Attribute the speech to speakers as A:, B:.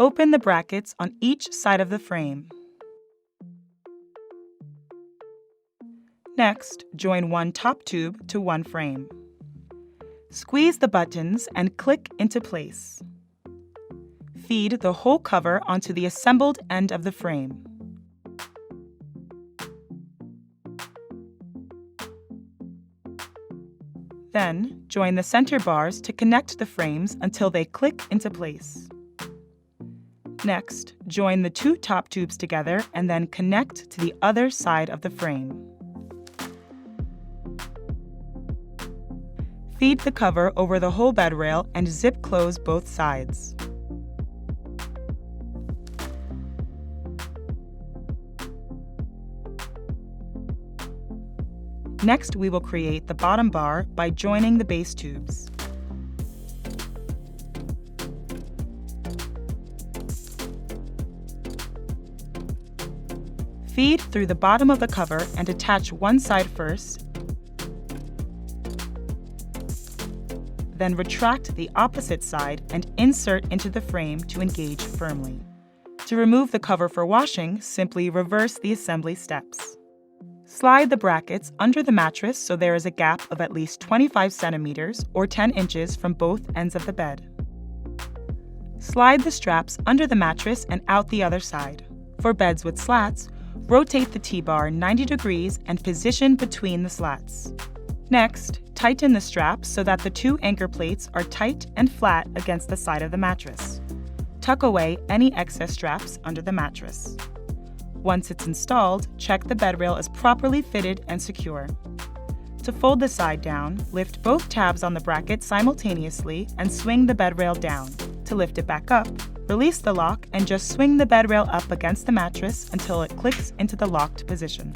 A: Open the brackets on each side of the frame. Next, join one top tube to one frame. Squeeze the buttons and click into place. Feed the whole cover onto the assembled end of the frame. Then, join the center bars to connect the frames until they click into place. Next, join the two top tubes together and then connect to the other side of the frame. Feed the cover over the whole bed rail and zip close both sides. Next, we will create the bottom bar by joining the base tubes. Feed through the bottom of the cover and attach one side first, then retract the opposite side and insert into the frame to engage firmly. To remove the cover for washing, simply reverse the assembly steps. Slide the brackets under the mattress so there is a gap of at least 25 centimeters or 10 inches from both ends of the bed. Slide the straps under the mattress and out the other side. For beds with slats, rotate the T-bar 90 degrees and position between the slats. Next, tighten the straps so that the two anchor plates are tight and flat against the side of the mattress. Tuck away any excess straps under the mattress. Once it's installed, check the bed rail is properly fitted and secure. To fold the side down, lift both tabs on the bracket simultaneously and swing the bed rail down. To lift it back up, release the lock and just swing the bed rail up against the mattress until it clicks into the locked position.